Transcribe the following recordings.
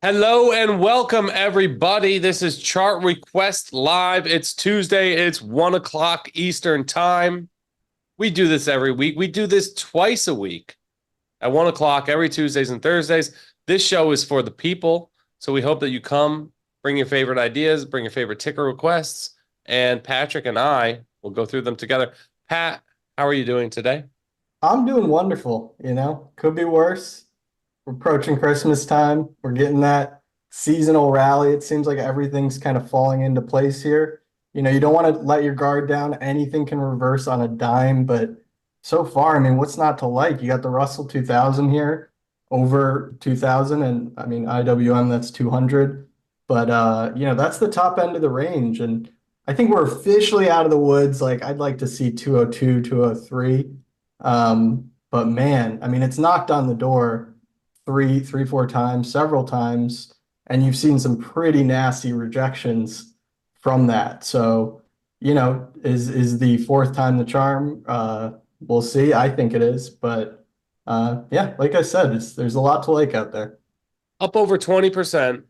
Hello and welcome, everybody. This is Chart Request Live. It's Tuesday. It's 1 o'clock Eastern Time. We do this every week. We do this twice a week at 1 o'clock every Tuesdays and Thursdays. This show is for the people. So we hope that you come, bring your favorite ideas, bring your favorite ticker requests, and Patrick and I will go through them together. Pat, how are you doing today? I'm doing wonderful, could be worse. We're approaching Christmas time. We're getting that seasonal rally. It seems like everything's kind of falling into place here. You don't want to let your guard down. Anything can reverse on a dime, but so far, I mean, what's not to like? You got the Russell 2000 here over 2000, and I mean, IWM, that's 200. But that's the top end of the range. And I think we're officially out of the woods. Like, I'd like to see 202, 203. But man, I mean, it's knocked on the door three, 4 times, several times, and you've seen some pretty nasty rejections from that. So, is the fourth time the charm? We'll see. I think it is, but yeah, like I said, there's a lot to like out there. Up over 20%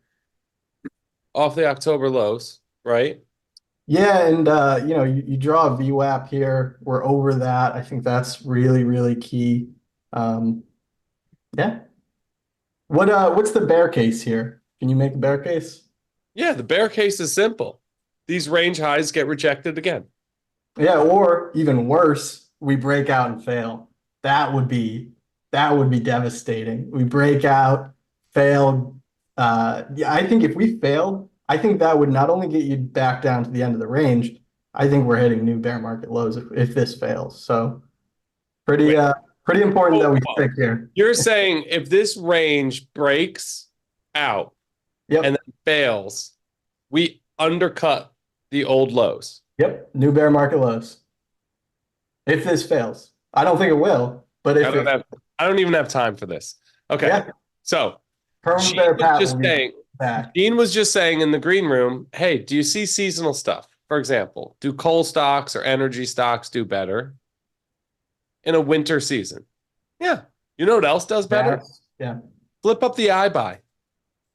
off the October lows, right? Yeah, and you draw a VWAP here. We're over that. I think that's really, really key. Um, yeah. What's the bear case here? Can you make a bear case? Yeah, the bear case is simple. These range highs get rejected again. Yeah, or even worse, we break out and fail. That would be that would be devastating. We break out, fail. Yeah, I think if we failed, I think that would not only get you back down to the end of the range, I think we're hitting new bear market lows if this fails. So pretty Wait, pretty important whoa, that we whoa. stick here. You're saying if this range breaks out and Yep. then fails, we undercut the old lows. Yep. New bear market lows. If this fails. I don't think it will, but I if don't it have I don't even have time for this. Okay. yeah, So perma Gene bear was Pat will just get saying, back. Gene was just saying in the green room, hey, do you see seasonal stuff? For example, do coal stocks or energy stocks do better in a winter season? Yeah. You know what else does better? Gas. Yeah. Flip up the iBuy.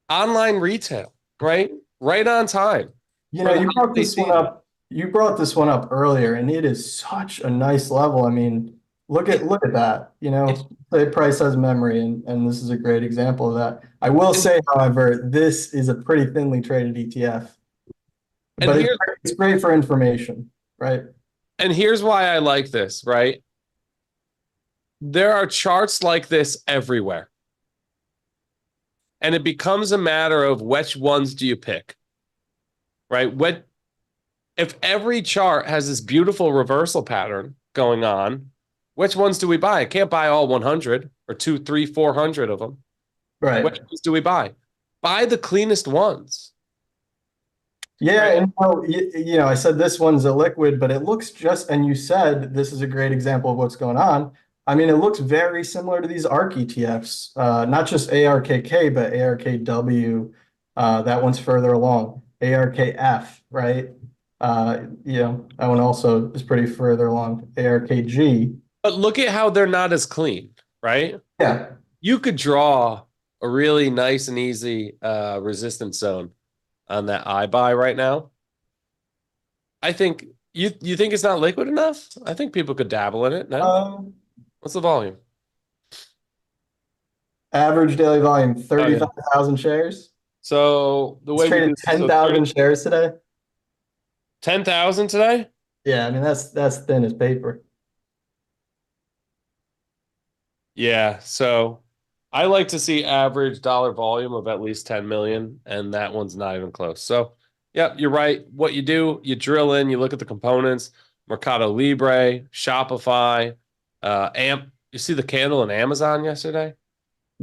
Online retail, right? Right on time You know, for the you brought holiday this one season. up. You brought this one up earlier, and it is such a nice level. I mean, look It, at look at that. it, The price has memory, and this is a great example of that. I will and, say, however, this is a pretty thinly traded ETF, and but here's it's great for information, right? and here's why I like this, right? There are charts like this everywhere. And it becomes a matter of which ones do you pick, right? What if every chart has this beautiful reversal pattern going on? Which ones do we buy? I can't buy all 100 or two, three, 400 of them. Which Right. ones do we buy? Buy the cleanest ones, Yeah, right? and I said this one's a liquid, but it looks just, and you said this is a great example of what's going on. I mean, it looks very similar to these ARK ETFs, not just ARKK, but ARKW. That one's further along. ARKF, right? That one also is pretty further along. ARKG. But look at how they're not as clean, right? Yeah. You could draw a really nice and easy resistance zone on that I buy right now. I think you think it's not liquid enough? I think people could dabble in it. No? Um, What's the volume? Average daily volume, Oh yeah. 35,000 shares. So the It's way we traded do this, so 10,000 shares today. 10,000 today? Yeah, I mean that's thin as paper. Yeah. So I like to see average dollar volume of at least 10 million, and that one's not even close. So yeah, you're right. What you do, you drill in, you look at the components, Mercado Libre, Shopify, Amp. You see the candle in Amazon yesterday?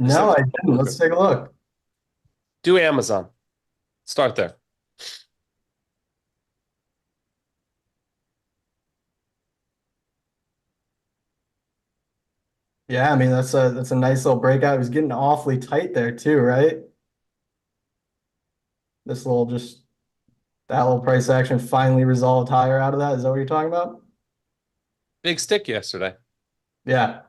I said, No, I didn't. Let's take a look. do Amazon. Start there. Yeah, I mean that's a nice little breakout. It was getting awfully tight there too, right? This little just that little price action finally resolved higher out of that. Is that what you're talking about? Big stick yesterday. Yeah.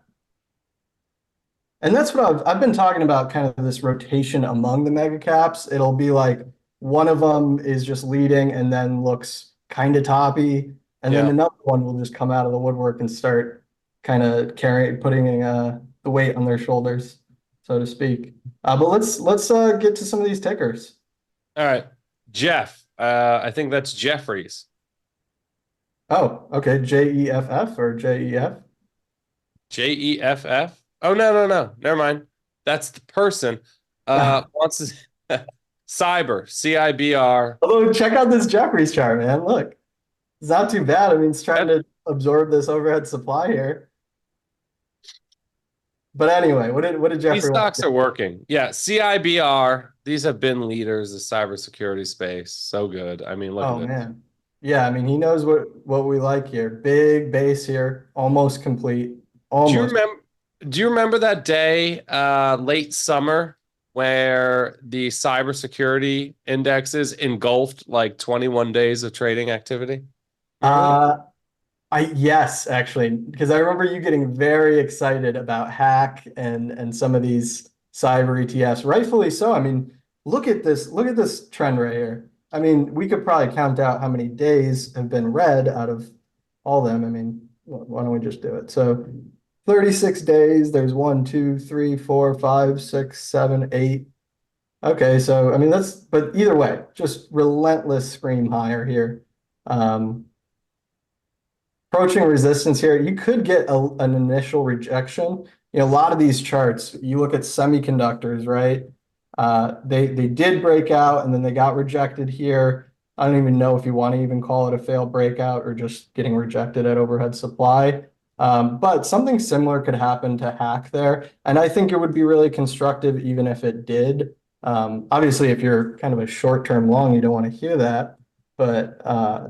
And that's what I've been talking about, kind of this rotation among the mega caps. It'll be like one of them is just leading and then looks kind of toppy, and then Yeah. another one will just come out of the woodwork and start kind of carrying, putting the weight on their shoulders, so to speak. But let's get to some of these tickers. All right. Jeff. I think that's Jeffries. Oh, okay. JEFF or JEF? Jeff. Oh no. Never mind. That's the person. Wants to CIBR. Although check out this Jeffries chart, man. Look, it's not too bad. I mean, it's trying That, to absorb this overhead supply here. But anyway, what did these Jeffrey want stocks to do? are working. Yeah, CIBR. These have been leaders of cybersecurity space. So good. I mean, look at Oh this. man. Yeah, I mean, he knows what we like here. Big base here, almost complete. Do you Almost. remember? Do you remember that day, late summer, where the cybersecurity indexes engulfed like 21 days of trading activity? Remember that? Uh yes, actually, because I remember you getting very excited about hack and some of these cyber ETFs, rightfully so. I mean, look at this trend right here. I mean, we could probably count out how many days have been red out of all of them. I mean, why don't we just do it? So 36 days, there's one, two, three, four, five, six, seven, eight. Okay, so I mean but either way, just relentless scream higher here. Um, Approaching resistance here, you could get an initial rejection. You know, a lot of these charts, you look at semiconductors, right? They did break out and then they got rejected here. I don't even know if you want to even call it a failed breakout or just getting rejected at overhead supply. But something similar could happen to hack there. And I think it would be really constructive even if it did. Obviously, if you're kind of a short-term long, you don't want to hear that. But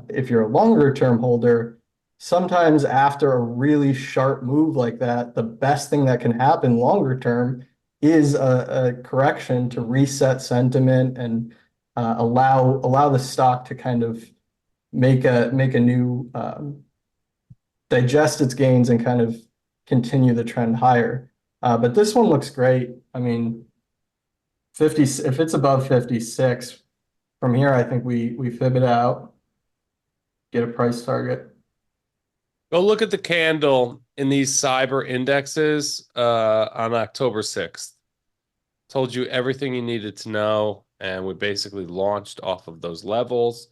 if you're a longer term holder, sometimes after a really sharp move like that, the best thing that can happen longer term is a correction to reset sentiment and allow the stock to kind of make a new digest its gains and kind of continue the trend higher. But this one looks great. I mean, 50 if it's above 56 from here, I think we fib it out, get a price target. Go look at the candle in these cyber indexes on October 6th. Told you everything you needed to know, and we basically launched off of those levels.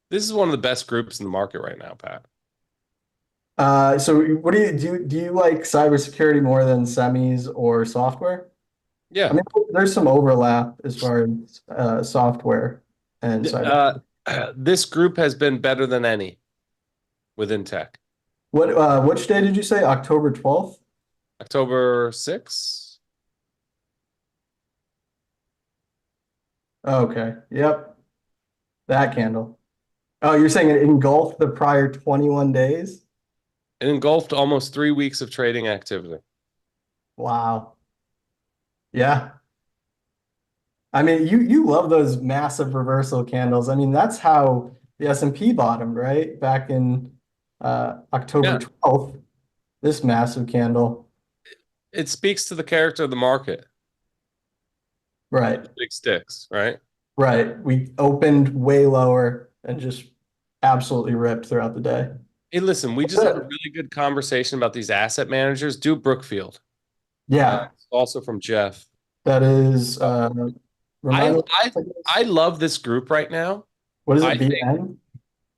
This is one of the best groups in the market right now, Pat. So what do you like cybersecurity more than semis or software? I Yeah. mean, there's some overlap as far as software and cyber. Uh, this group has been better than any within tech. Which day did you say? October 12th? October 6th. Okay. Yep. That candle. Oh, you're saying it engulfed the prior 21 days? It engulfed almost 3 weeks of trading activity. Wow. Yeah. I mean, you love those massive reversal candles. I mean, that's how the S&P bottomed, right? Back in October Yeah. 12th, this massive candle. It speaks to the character of the market. Right. Big sticks, right? Right. We opened way lower and just absolutely ripped throughout the day. Hey, listen, we just had a really good conversation about these asset managers. Do Brookfield. Yeah, Also from Jeff. that is remind I me I I love this group right now. what is I it, think, BN?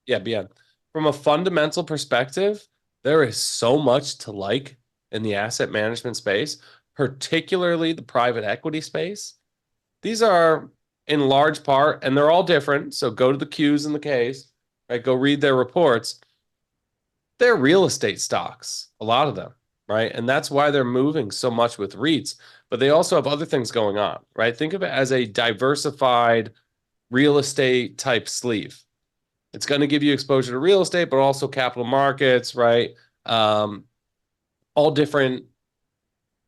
yeah, BN. From a fundamental perspective, there is so much to like in the asset management space, particularly the private equity space. These are in large part, and they're all different. So go to the Qs and the Ks, right? Go read their reports. They're real estate stocks, a lot of them, right? And that's why they're moving so much with REITs, but they also have other things going on, right? Think of it as a diversified real estate type sleeve. It's going to give you exposure to real estate, but also capital markets, right? Um, all different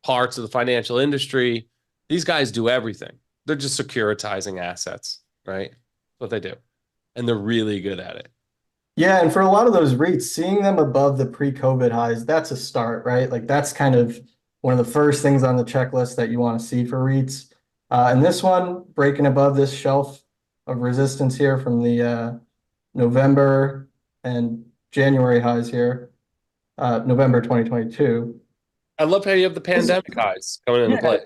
parts of the financial industry. These guys do everything. They're just securitizing assets, right? That's what they do. And they're really good at it. Yeah, and for a lot of those REITs, seeing them above the pre-COVID highs, that's a start, right? Like that's kind of one of the first things on the checklist that you want to see for REITs. And this one breaking above this shelf of resistance here from the November and January highs here, November 2022. I love how you have the This, pandemic highs coming into yeah, play.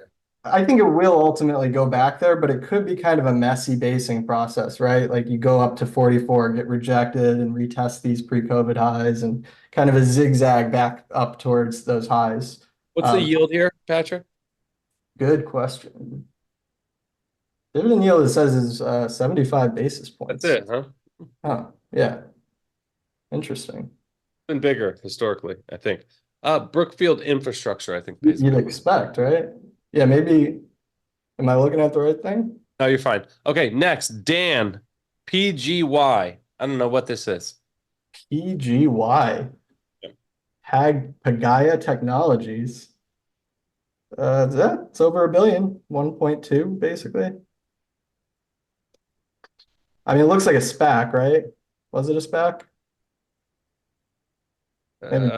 I think it will ultimately go back there, but it could be kind of a messy basing process, right? Like you go up to 44, get rejected, and retest these pre-COVID highs, and kind of a zigzag back up towards those highs. What's the Um, yield here, Patrick? Good question. Dividend yield, it says, is 75 basis That's points. it, huh? Oh, yeah. Interesting. Been bigger historically, I think. Brookfield Infrastructure, I think, pays. You'd expect, right? Yeah, maybe. Am I looking at the right thing? No, you're fine. Okay, next, Dan, PGY. I don't know what this is. PGY. Yep. Pagaya Technologies. Yeah, it's over a billion, 1.2 basically. I mean, it looks like a SPAC, right? Was it a SPAC? Maybe.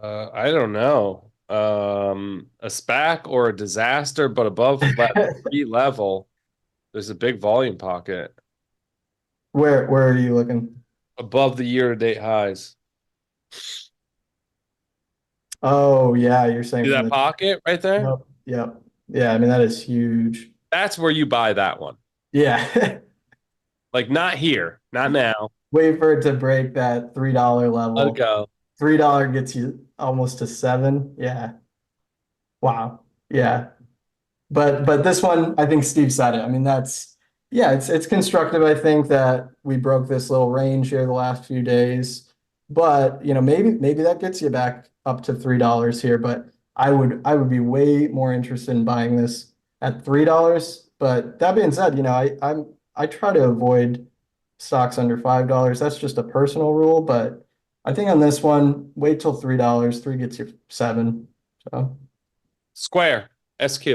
Uh, I don't know. A SPAC or a disaster, but above that three level, there's a big volume pocket Where are you looking? above the year-to-date highs. Oh, yeah, you're saying See from that the. pocket right there? Yep, yep. Yeah, I mean, that is huge. That's where you buy that one. Yeah. Like not here, not now. Wait for it to break that $3 Let it level. go. $3 gets you almost to seven. Yeah. Wow. Yeah. But this one, I think Steve said it. I mean, that's yeah, it's constructive, I think, that we broke this little range here the last few days. But maybe that gets you back up to $3 here. But I would be way more interested in buying this at $3. But that being said, I try to avoid stocks under $5. That's just a personal rule. But I think on this one, wait till $3. Three gets you seven. So Square, SQ.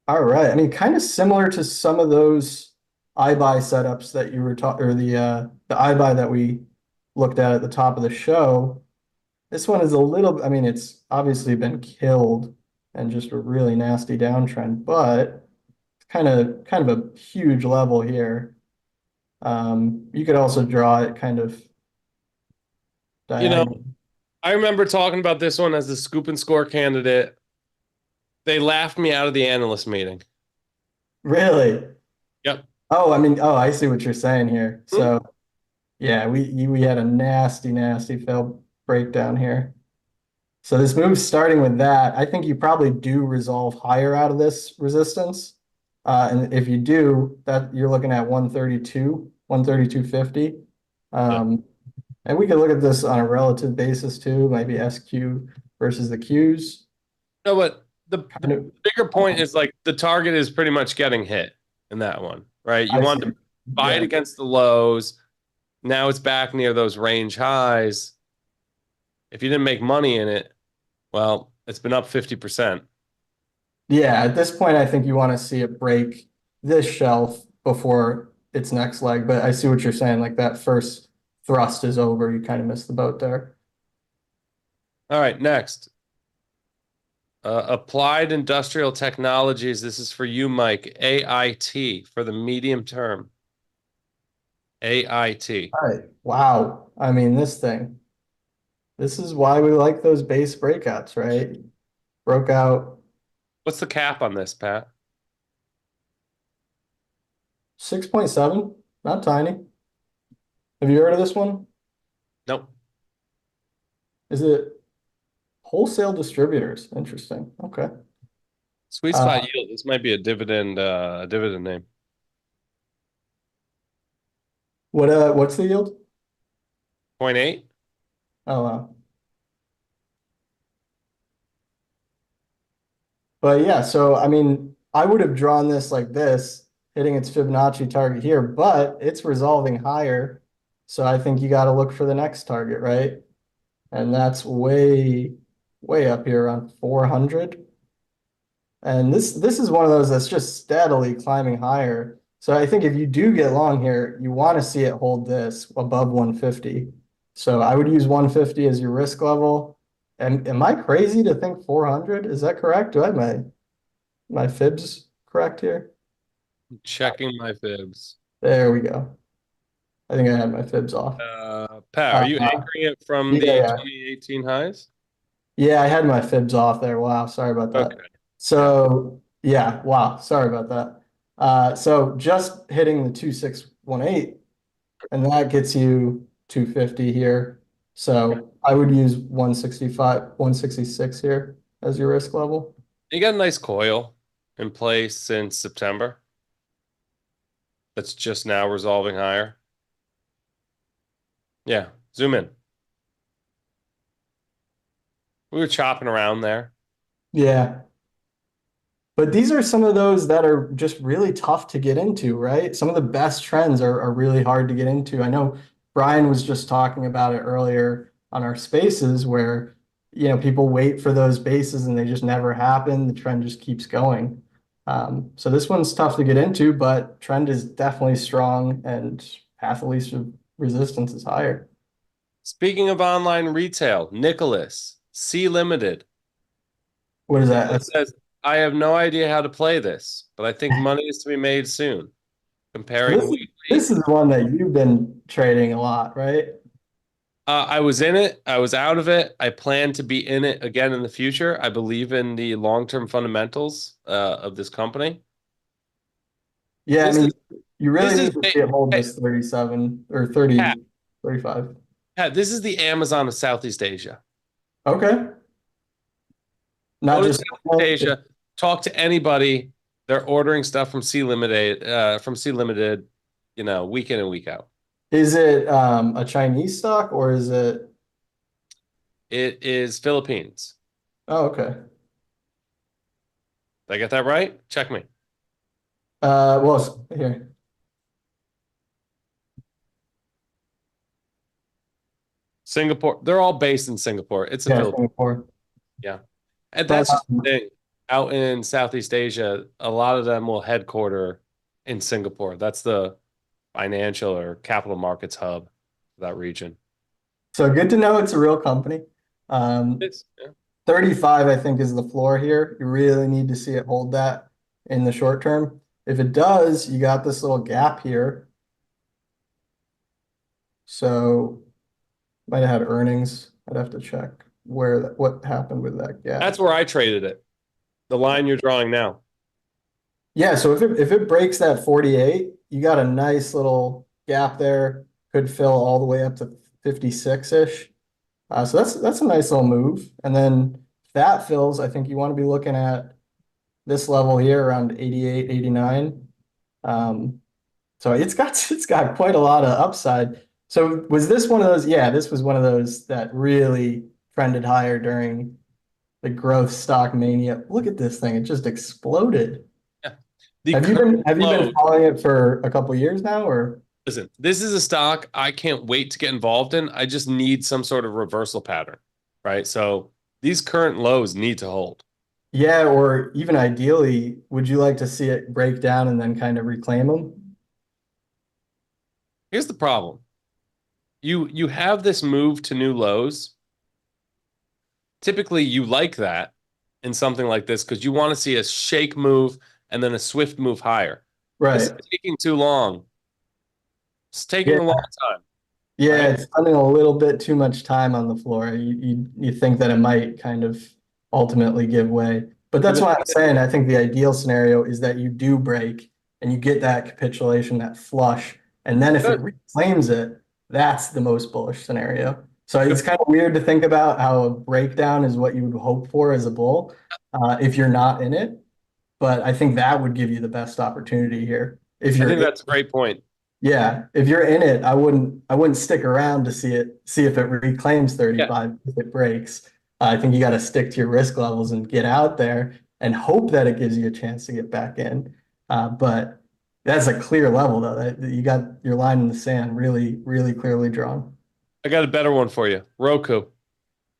all right. I mean, kind of similar to some of those iBuy setups that you were talking, or the iBuy that we looked at the top of the show. This one is a little, I mean, it's obviously been killed and just a really nasty downtrend, but kind of a huge level here. You could also draw it kind of You know, diagonal. I remember talking about this one as the scoop and score candidate. They laughed me out of the analyst meeting. Really? Yep. Oh, I mean, oh, I see what you're saying here. Hmm. So yeah, we had a nasty, nasty failed breakdown here. So this move starting with that, I think you probably do resolve higher out of this resistance. And if you do, that you're looking at 132, 132.50. Yeah. And we could look at this on a relative basis too, maybe SQ versus the Qs. No, but the Kind of, bigger point is like the target is pretty much getting hit in that one, right? You I want see. to buy it Yeah. against the lows. Now it's back near those range highs. If you didn't make money in it, well, it's been up 50%. Yeah, at this point, I think you want to see it break this shelf before its next leg. But I see what you're saying. Like that first thrust is over. You kind of missed the boat there. All right, next. Applied Industrial Technologies. This is for you, Mike. AIT for the medium term. AIT. All right. Wow. I mean, this is why we like those base breakouts, right? Broke out What's the cap on this, Pat? 6.7, not tiny. Have you heard of this one? Nope. Is it wholesale distributors? Interesting. Okay. Sweet spot Uh, yield. This might be a dividend name. what's the yield? 0.8. Oh, wow. But yeah, so I mean, I would have drawn this like this, hitting its Fibonacci target here, but it's resolving higher. So I think you got to look for the next target, right? And that's way up here around 400. And this is one of those that's just steadily climbing higher. So I think if you do get long here, you want to see it hold this above 150. So I would use 150 as your risk level. And am I crazy to think 400? Is that correct? Do I have my fibs correct here? Checking my fibs. There we go. I think I had my fibs off. Pat, are Uh, you anchoring it from yeah, the yeah. 2018 highs? Yeah, I had my fibs off there. Wow, sorry about that. Okay. Yeah. So yeah, wow, sorry about that. So just hitting the 2618, and that gets you 250 here. So I would use 165, 166 here as your risk level. You got a nice coil in place since September that's just now resolving higher. Yeah, zoom in. We were chopping around there. Yeah. But these are some of those that are just really tough to get into, right? Some of the best trends are really hard to get into. I know Brian was just talking about it earlier on our spaces where, people wait for those bases and they just never happen. The trend just keeps going. So this one's tough to get into, but trend is definitely strong and path of least resistance is higher. Speaking of online retail, Nicholas, C Limited. What is that? Nicholas says, I have no idea how to play this, but I think money is to be made soon. So Comparing this weekly. is one that you've been trading a lot, right? I was in it. I was out of it. I plan to be in it again in the future. I believe in the long-term fundamentals of this company. Yeah, I This is mean, you really this is need to see it hold hey, this 37 or Pat, 30, 35. Pat, this is the Amazon of Southeast Asia. Okay. Go Not to just, Southeast Asia, talk to anybody. They're ordering stuff from C Limited, week in and week out. is it a Chinese stock or is it? It is Philippines. Oh, okay. Did I get that right? Check me. Well, here. Singapore. They're all based in Singapore. It's a Yeah, Philippines. Singapore. Yeah. And But that's just the thing. Out in Southeast Asia, a lot of them will headquarter in Singapore. That's the financial or capital markets hub for that region. so good to know it's a real company. Um, Yeah. 35, I think, is the floor here. You really need to see it hold that in the short term. If it does, you got this little gap here. So might have had earnings. I'd have to check what happened with that gap. That's where I traded it. The line you're drawing now. Yeah, so if it breaks that 48, you got a nice little gap there. Could fill all the way up to 56-ish. So that's a nice little move. And then if that fills, I think you want to be looking at this level here around 88, 89. Um, so it's got quite a lot of upside. So was this one of those? Yeah, this was one of those that really trended higher during the growth stock mania. Look at this thing; it just exploded. Yeah. The Have you current been have you been low. following it for a couple years now, or? Listen, this is a stock I can't wait to get involved in. I just need some sort of reversal pattern, right? So these current lows need to hold. Yeah, or even ideally, would you like to see it break down and then kind of reclaim them? Here's the problem. You have this move to new lows. Typically, you like that in something like this because you want to see a shake move and then a swift move higher. This is Right. taking too long. It's taking Yeah. a long time, Yeah, right? it's spending a little bit too much time on the floor. You think that it might kind of ultimately give way. But But that's the why thing I'm saying I think the ideal scenario is that you do break and you get that capitulation, that flush. And then if it good, reclaims it, that's the most bullish scenario. So it's good. kind of weird to think about how a breakdown is what you would hope for as a bull if you're not in it. But I think that would give you the best opportunity here. If I you're think that's a great point. yeah, if you're in it, I wouldn't stick around to see if it reclaims Yeah, 35 if it breaks. I think you got to stick to your risk levels and get out there and hope that it gives you a chance to get back in. But that's a clear level though. That you got your line in the sand really, really clearly drawn. I got a better one for you. Roku.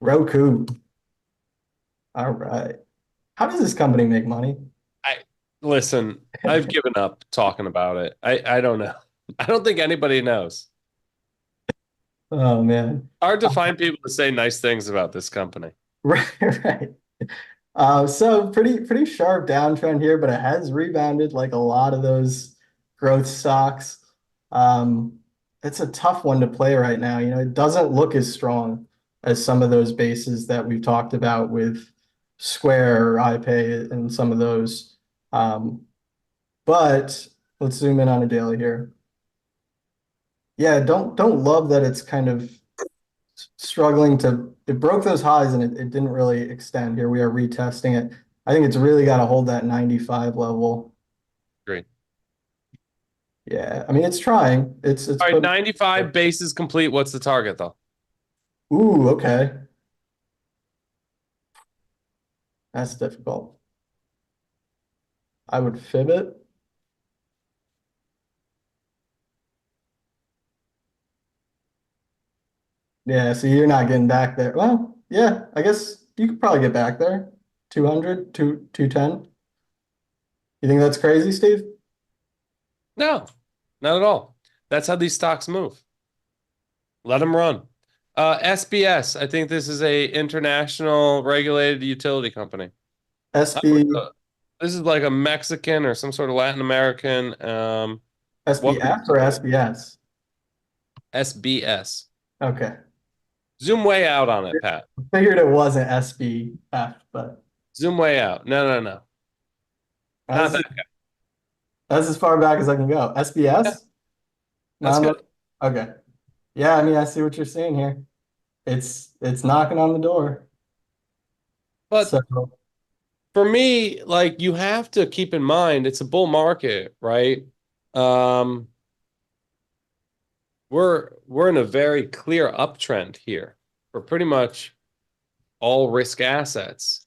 Roku. All right. How does this company make money? I listen, I've given up talking about it. I don't know. I don't think anybody knows. Oh man. Hard to find people to say nice things about this company. Right, right. So pretty sharp downtrend here, but it has rebounded like a lot of those growth stocks. Um, it's a tough one to play right now. You know, it doesn't look as strong as some of those bases that we've talked about with Square or iPay and some of those. Um, but let's zoom in on a daily here. Yeah, don't love that it's kind of struggling to it broke those highs and it didn't really extend. Here we are retesting it. I think it's really got to hold that 95 level. Great. Yeah, I mean it's trying. It's All right, put 95 bases complete. What's the target though? ooh, okay. That's difficult. I would fib it. Yeah, so you're not getting back there. Well, yeah, I guess you could probably get back there. 200, 210. You think that's crazy, Steve? No, not at all. That's how these stocks move. Let them run. SBS, I think this is a international regulated utility company. SB This is like a Mexican or some sort of Latin American. What SBF or SBS? SBS. Okay. Zoom way out on it, Pat. Figured it wasn't SBF, but Zoom way out. No, no, no. Not that's that. that's as far back as I can go. Yeah, SBS? that's No, good. okay. Yeah, I mean, I see what you're saying here. It's knocking on the door. But So for me, like you have to keep in mind it's a bull market, right? Um, we're in a very clear uptrend here for pretty much all risk assets.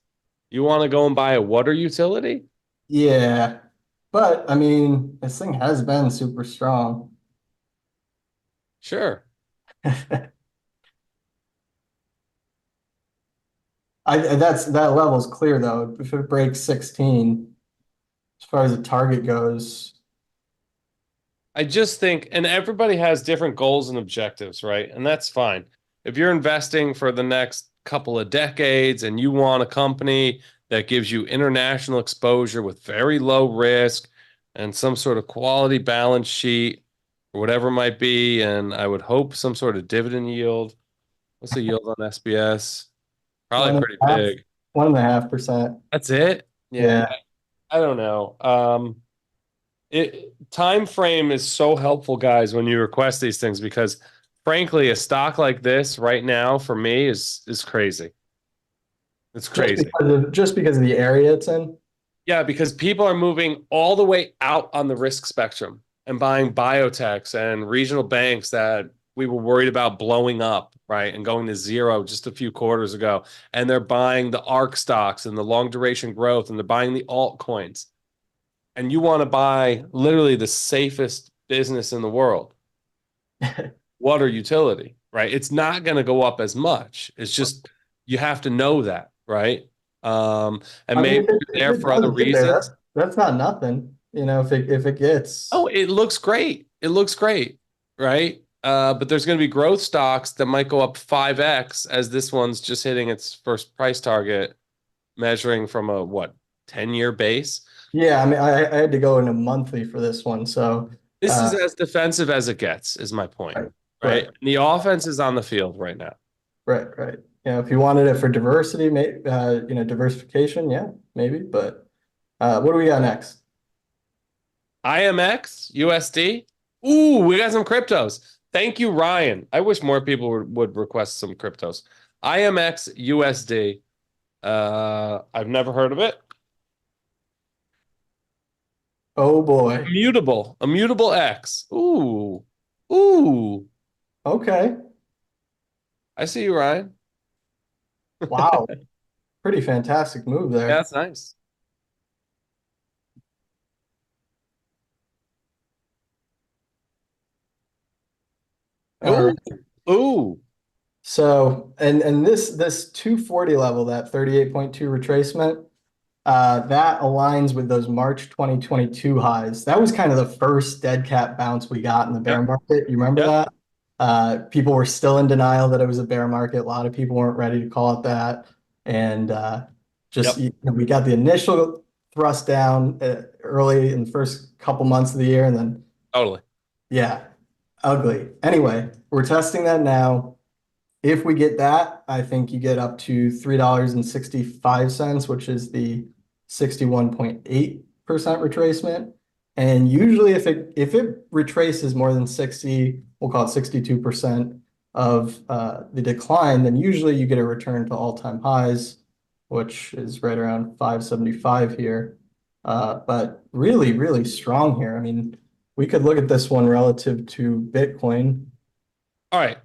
You want to go and buy a water utility? yeah, but I mean, this thing has been super strong. Sure. That level's clear though. If it breaks 16, as far as the target goes, I just think, and everybody has different goals and objectives, right? And that's fine. If you're investing for the next couple of decades and you want a company that gives you international exposure with very low risk and some sort of quality balance sheet or whatever it might be, and I would hope some sort of dividend yield. What's the yield on SBS? one Probably and pretty a half, big. 1.5%. That's it. Yeah, Yeah. I don't know. It time frame is so helpful, guys, when you request these things because frankly, a stock like this right now for me is crazy. It's crazy. Just because of the area it's in. Yeah, because people are moving all the way out on the risk spectrum and buying biotechs and regional banks that we were worried about blowing up, right, and going to zero just a few quarters ago. And they're buying the ARC stocks and the long duration growth, and they're buying the altcoins. And you want to buy literally the safest business in the world, water utility, right? It's not going to go up as much. It's just you have to know that, right? And I mean, maybe you're if there it for other does get there, reasons. that's not nothing. You know, if it gets Oh, it looks great. It looks great, right? But there's going to be growth stocks that might go up 5x as this one's just hitting its first price target, measuring from a what, 10-year base. yeah, I mean, I had to go into monthly for this one, so This uh, is as defensive as it gets, is my point, right, right? right, And the offense is on the field right now. right. You know, if you wanted it for diversity, you know, diversification, yeah, maybe. But what do we got next? IMX, USD. Ooh, we got some cryptos. Thank you, Ryan. I wish more people would request some cryptos. IMX, USD. I've never heard of it. Oh boy. A mutable X. Ooh. Okay. I see you, Ryan. Wow. Pretty fantastic move Yeah, there. that's nice. All Ooh, right. ooh. So, and this 240 level, that 38.2 retracement, that aligns with those March 2022 highs. That was kind of the first dead cat bounce we got in the bear Yep, market. You remember yep, that? People were still in denial that it was a bear market. A lot of people weren't ready to call it that. And just, Yep. you know, we got the initial thrust down early in the first couple months of the year. And then, Totally. yeah, ugly. Anyway, we're testing that now. If we get that, I think you get up to $3.65, which is the 61.8% retracement. And usually if it retraces more than 60, we'll call it 62% of the decline, then usually you get a return to all-time highs, which is right around 575 here. But really, really strong here. I mean, we could look at this one relative to Bitcoin. All right.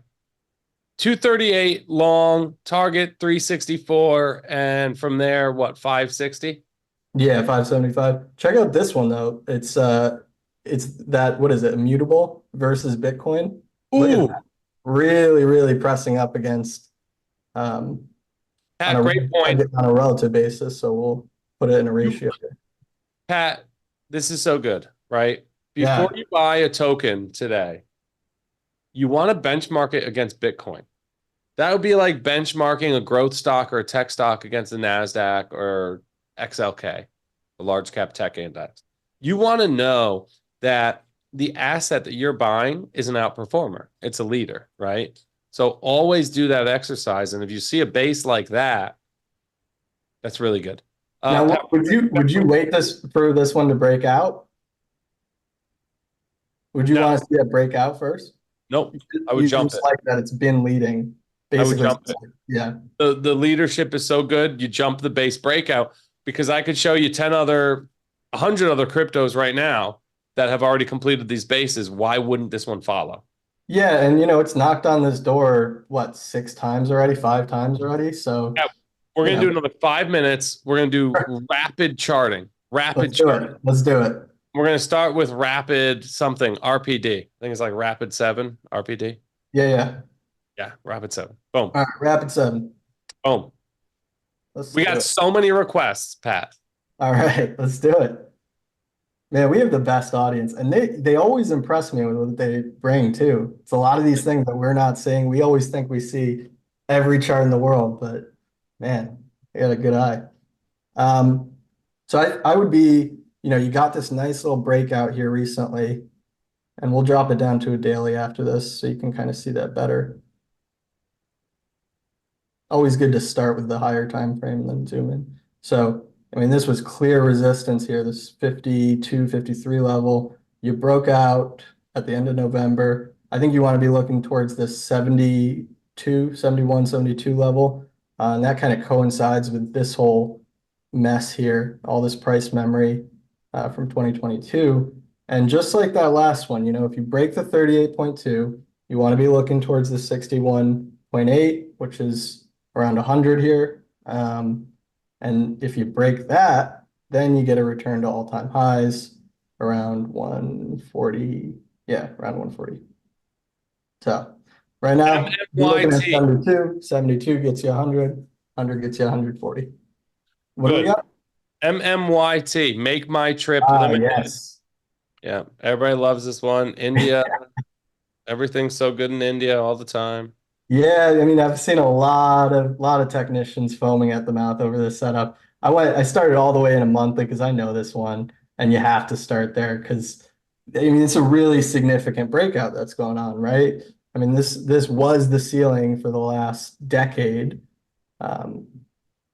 238 long, target 364, and from there, what, 560? Yeah, 575. Check out this one though. It's that, what is it, immutable versus Bitcoin. Look at Ooh, that. Really, really pressing up against um on Pat, a great point. on a relative basis. So we'll put it in a ratio. Pat, this is so good, right? Before Yeah. you buy a token today, you want to benchmark it against Bitcoin. That would be like benchmarking a growth stock or a tech stock against the NASDAQ or XLK, the large cap tech index. You want to know that the asset that you're buying is an outperformer. It's a leader, right? So always do that exercise. And if you see a base like that, that's really good. Now, Pat, would you wait this for this one to break out? Would you no, want to see it break out first? nope. I would You jump just it. like that it's been leading I would basically. jump it. Yeah. The leadership is so good, you jump the base breakout because I could show you 10 other, 100 other cryptos right now that have already completed these bases. Why wouldn't this one follow? Yeah, and it's knocked on this door, what, 6 times already, 5 times already? So, Yeah, we're you going to do know, another 5 minutes. We're going to do rapid charting. Rapid let's do charting. it. Let's do it. We're going to start with rapid something, RPD. I think it's like rapid 7, RPD. Yeah, yeah. Yeah, rapid 7. Boom. All right, rapid seven. Boom. Let's We do got it. so many requests, Pat. All right, let's do it. Man, we have the best audience, and they always impress me with what they bring too. It's a lot of these things that we're not seeing. We always think we see every chart in the world, but man, they got a good eye. Um, so I would be, you got this nice little breakout here recently, and we'll drop it down to a daily after this so you can kind of see that better. Always good to start with the higher time frame and then zoom in. So, I mean, this was clear resistance here, this 52, 53 level. You broke out at the end of November. I think you want to be looking towards this 72, 71, 72 level. And that kind of coincides with this whole mess here, all this price memory from 2022. And just like that last one, if you break the 38.2, you want to be looking towards the 61.8, which is around 100 here. And if you break that, then you get a return to all-time highs around 140. Yeah, around 140. So right now, you're looking at MMYT. 72. 72 gets you 100. 100 gets you 140. What do we Good. got? MMYT. Make my trip Ah, limited. yes. Yeah, everybody loves this one. India, everything's so good in India all the time. Yeah, I mean, I've seen a lot of technicians foaming at the mouth over this setup. I started all the way in a monthly because I know this one, and you have to start there because I mean it's a really significant breakout that's going on, right? I mean, this was the ceiling for the last decade, um,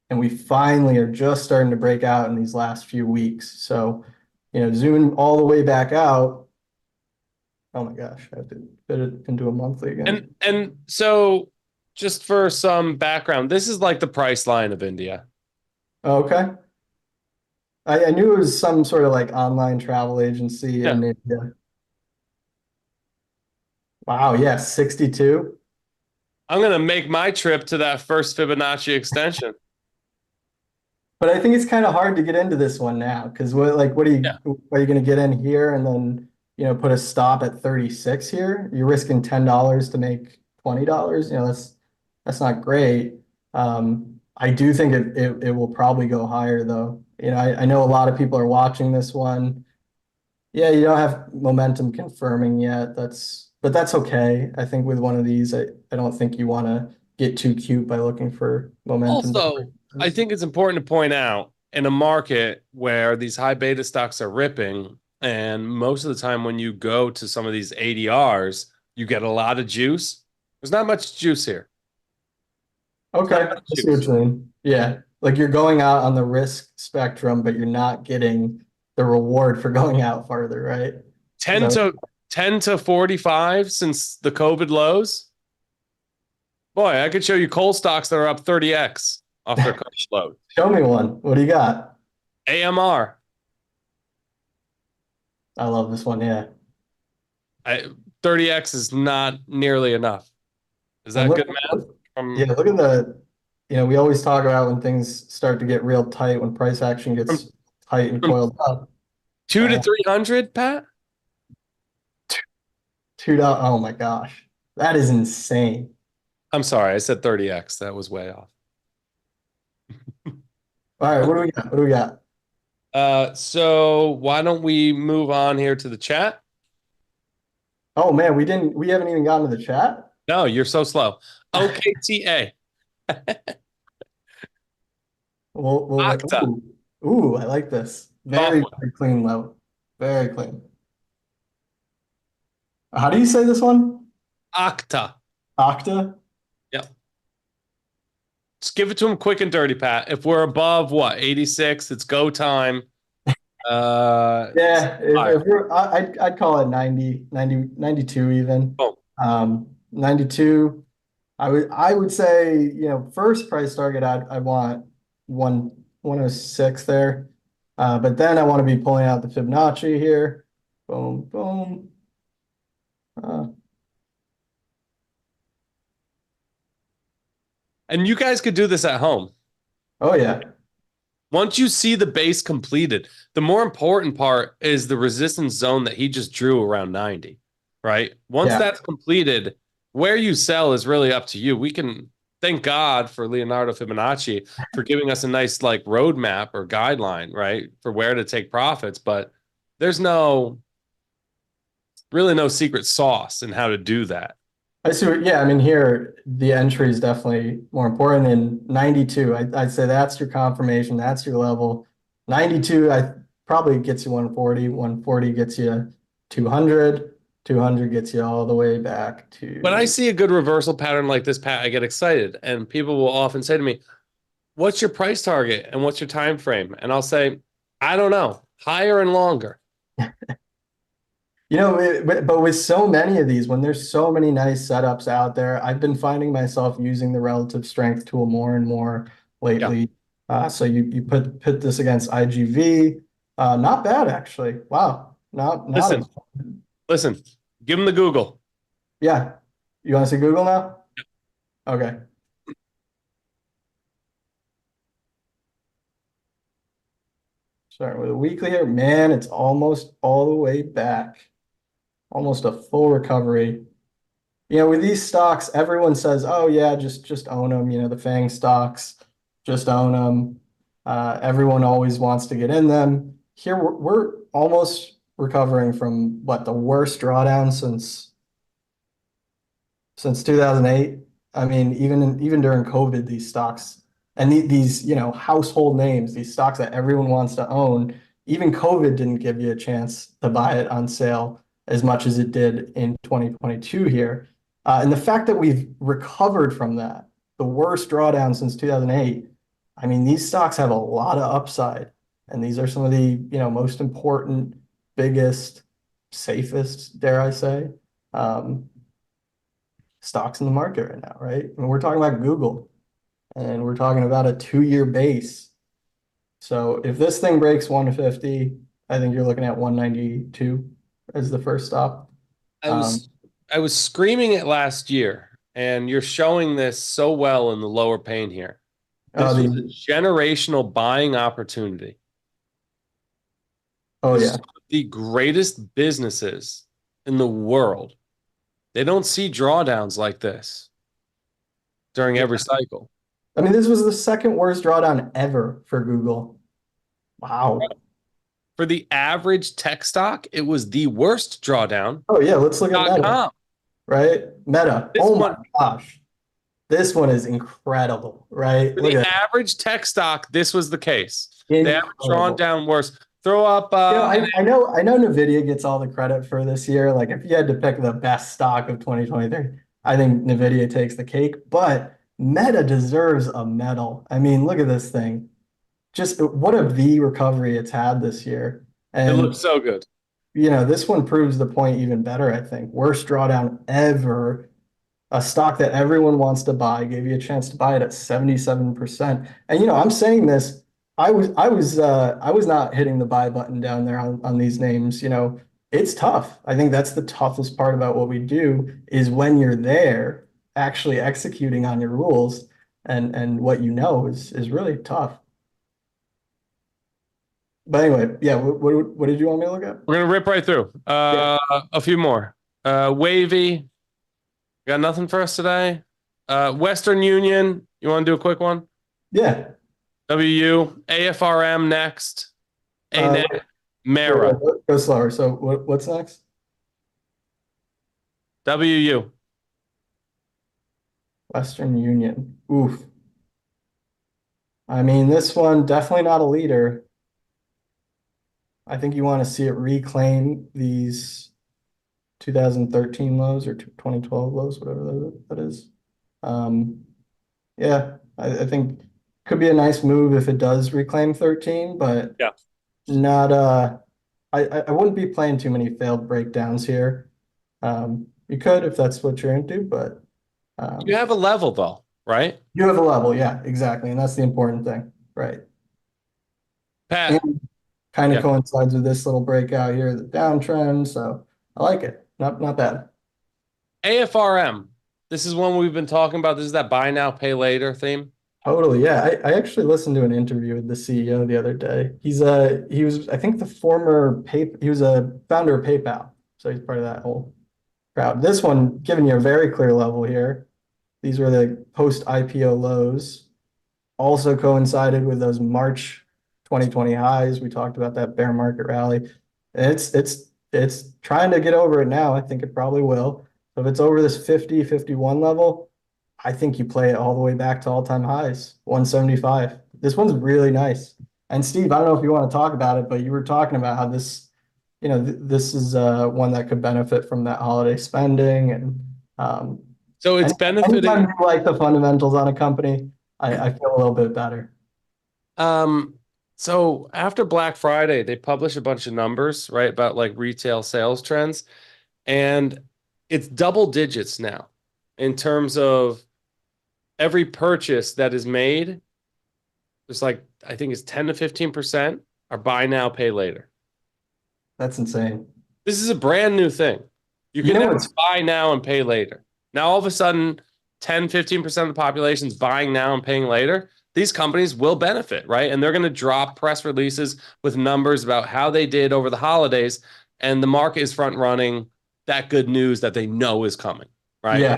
and we finally are just starting to break out in these last few weeks. So, zooming all the way back out. Oh my gosh, I have to fit it into a monthly again. And so just for some background, this is like the price line of India. Okay. I knew it was some sort of like online travel agency Yeah. in India. Wow, yeah, 62. I'm gonna make my trip to that first Fibonacci extension. But I think it's kind of hard to get into this one now because Yeah. are you going to get in here and then, put a stop at 36 here? You're risking $10 to make $20. That's not great. I do think it will probably go higher though. I know a lot of people are watching this one. Yeah, you don't have momentum confirming yet. but that's okay. I think with one of these, I don't think you want to get too cute by looking for momentum. Also, I think it's important to point out in a market where these high beta stocks are ripping, and most of the time when you go to some of these ADRs, you get a lot of juice. There's not much juice here. There's Okay, not I much see what juice. you mean. Yeah, like you're going out on the risk spectrum, but you're not getting the reward for going out farther, right? Is 10 that to 10 to 45 since the COVID lows. Boy, I could show you coal stocks that are up 30x off their COVID low. Show me one. What do you got? AMR, I love this one. Yeah. 30x is not nearly enough. Is And that good math? yeah, look at we always talk about when things start to get real tight, when price action From, gets tight and from coiled up. two to Uh, 300, Pat? $2. Oh my gosh. That is insane. I'm sorry, I said 30x. That was way off. All right, what do we got? What do we got? So why don't we move on here to the chat? Oh man, we haven't even gotten to the chat. No, you're so slow. OKTA, We'll wait. Okta, Ooh, I like this. Very, software, very clean level. Very clean. How do you say this one? Okta. Okta? Yep. Just give it to him quick and dirty, Pat. If we're above what, 86, it's go time. Yeah, Fire. I'd call it 92 even. Boom. 92. I would say, first price target I want 106 there. But then I want to be pulling out the Fibonacci here. Boom, boom. Uh, And you guys could do this at home. oh yeah. Once you see the base completed, the more important part is the resistance zone that he just drew around 90, right? Once Yeah. that's completed, where you sell is really up to you. We can thank God for Leonardo Fibonacci for giving us a nice like roadmap or guideline, right? For where to take profits, but there's really no secret sauce in how to do that. I see yeah, I mean here the entry is definitely more important than 92. I'd say that's your confirmation, that's your level. 92 I probably gets you 140, 140 gets you 200, 200 gets you all the way back When I to see a good reversal pattern like this, Pat, I get excited. And people will often say to me, what's your price target and what's your time frame? And I'll say, I don't know, higher and longer. but with so many of these, when there's so many nice setups out there, I've been finding myself using the relative strength tool more and more Yeah. lately. So you put this against IGV, not bad actually. Wow, not Listen, listen, give them the Google. yeah. You want to see Google now? Okay. Starting with a weekly here, man, it's almost all the way back, almost a full recovery. With these stocks, everyone says, "Oh yeah, just own them." The FANG stocks, just own them. Everyone always wants to get in them. Here we're almost recovering from what the worst drawdown since 2008. I mean, even during COVID, these stocks and these household names, these stocks that everyone wants to own, even COVID didn't give you a chance to buy it on sale as much as it did in 2022 here. And the fact that we've recovered from that, the worst drawdown since 2008, I mean, these stocks have a lot of upside. And these are some of the, most important, biggest, safest, dare I say, um, stocks in the market right now, right? I mean, we're talking about Google and we're talking about a 2-year base. So if this thing breaks 150, I think you're looking at 192 as the first stop. I was I was screaming it last year, and you're showing this so well in the lower pane here. This was a The generational buying opportunity. oh This is yeah, one of the greatest businesses in the world. They don't see drawdowns like this during every cycle. I mean, this was the second worst drawdown ever for Google. Wow. For the average tech stock, it was the worst drawdown. Oh yeah, let's look at Meta. .com. right? Meta. This Oh my one, gosh. This one is incredible, right? for Look the at average tech stock, this was the case. that. They haven't drawn Incredible. down worse. Throw up I know Nvidia gets all the credit for this year. Like if you had to pick the best stock of 2023, I think Nvidia takes the cake, but Meta deserves a medal. I mean, look at this thing. Just what a V recovery it's had this year. it looks And so good. this one proves the point even better, I think. Worst drawdown ever. A stock that everyone wants to buy, gave you a chance to buy it at 77%. And I'm saying this, I was not hitting the buy button down there on these names. It's tough. I think that's the toughest part about what we do is when you're there, actually executing on your rules and what is really tough. But anyway, yeah, what did you want me to look at? We're gonna rip right through. Yeah. A few more. Wavy. Got nothing for us today. Western Union. You want to do a quick one? Yeah. WU. AFRM next. Uh, ANET. wait, Mara. go slower. So what's next? WU. Western Union. Oof. I mean, this one definitely not a leader. I think you want to see it reclaim these 2013 lows or 2012 lows, whatever that is. Um, yeah, I think could be a nice move if it does reclaim 13, but Yeah. not I wouldn't be playing too many failed breakdowns here. You could if that's what you're into, but You um, have a level though, right? you have a level, yeah, exactly, and that's the important thing, right? Pat. And kind of Yeah. coincides with this little breakout here, the downtrend. So I like it. Not bad. AFRM. This is one we've been talking about. This is that buy now, pay later theme. Totally. Yeah. I actually listened to an interview with the CEO the other day. He was I think the former he was a founder of PayPal. So he's part of that whole crowd. This one giving you a very clear level here. These were the post IPO lows. Also coincided with those March 2020 highs. We talked about that bear market rally. It's trying to get over it now. I think it probably will. So if it's over this 50, 51 level, I think you play it all the way back to all-time highs, 175. This one's really nice. And Steve, I don't know if you want to talk about it, but you were talking about how this is one that could benefit from that holiday spending um, So it's and anytime benefiting. you like the fundamentals on a company, I feel a little bit better. Um, so after Black Friday, they publish a bunch of numbers, right, about like retail sales trends, and it's double digits now in terms of every purchase that is made. There's like I think it's 10 to 15% are buy now, pay later. That's insane. This is a brand new thing. You You can know now what's buy now and pay later. Now, all of a sudden, 10, 15% of the population is buying now and paying later. These companies will benefit, right? And they're going to drop press releases with numbers about how they did over the holidays. And the market is front running that good news that they know is coming, right? yeah,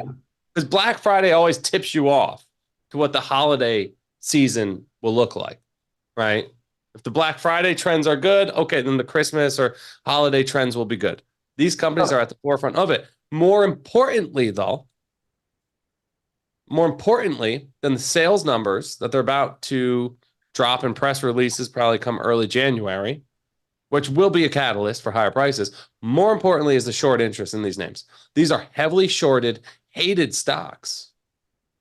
Because Black Friday always tips you off to what the holiday season will look like, right? If the Black Friday trends are good, okay, then the Christmas or holiday trends will be good. These companies are at the forefront of it. More importantly, though, more importantly than the sales numbers that they're about to drop in press releases, probably come early January, which will be a catalyst for higher prices. More importantly, is the short interest in these names. These are heavily shorted, hated stocks.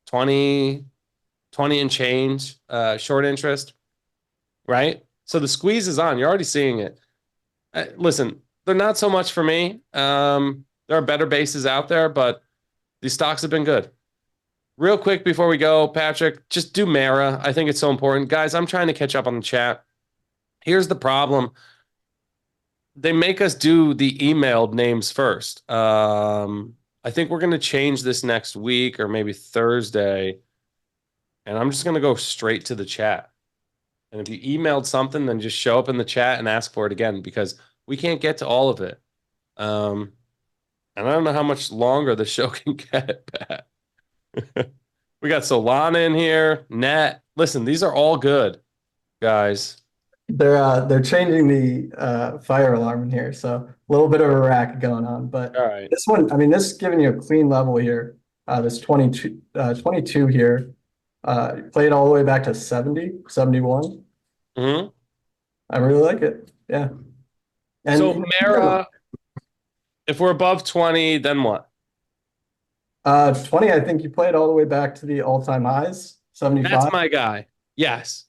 20, 20 and change short interest, right? So the squeeze is on. You're already seeing it. Listen, they're not so much for me. There are better bases out there, but these stocks have been good. Real quick before we go, Patrick, just do Mara. I think it's so important. Guys, I'm trying to catch up on the chat. Here's the problem. They make us do the emailed names first. I think we're going to change this next week or maybe Thursday. And I'm just going to go straight to the chat. And if you emailed something, then just show up in the chat and ask for it again because we can't get to all of it. And I don't know how much longer the show can get, Pat. We got Solana in here, Net. Listen, these are all good, guys. They're changing the fire alarm in here, so a little bit of a racket going on. But All right. this one, I mean, this is giving you a clean level here. This 22 here, played all the way back to 70, 71. Hmm. I really like it. Yeah. And So Mara, if we're above 20, then what? 20, I think you played all the way back to the all-time highs, That's 75. my guy. Yes.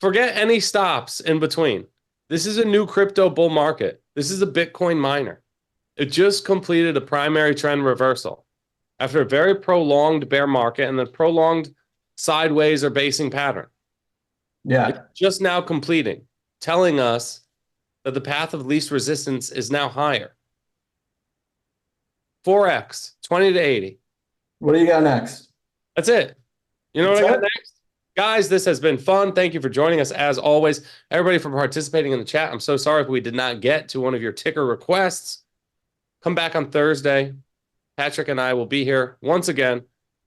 Forget any stops in between. This is a new crypto bull market. This is a Bitcoin miner. It just completed a primary trend reversal after a very prolonged bear market and the prolonged sideways or basing pattern. It's Yeah. just now completing, telling us that the path of least resistance is now higher. 4x, 20 to 80. What do you got next? That's it. You know That's what I got it? next? Guys, this has been fun. Thank you for joining us as always. Everybody for participating in the chat. I'm so sorry if we did not get to one of your ticker requests. Come back on Thursday. Patrick and I will be here once again,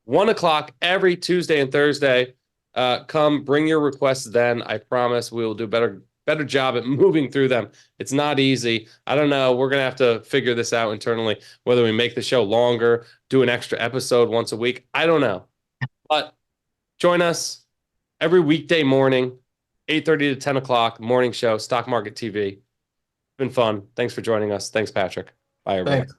1 o'clock every Tuesday and Thursday. Come bring your requests then. I promise we will do better job at moving through them. It's not easy. I don't know. We're going to have to figure this out internally, whether we make the show longer, do an extra episode once a week. I don't know. But join us every weekday morning, 8:30 to 10 o'clock, morning show, Stock Market TV. It's been fun. Thanks for joining us. Thanks, Patrick. Bye, everybody. Thanks.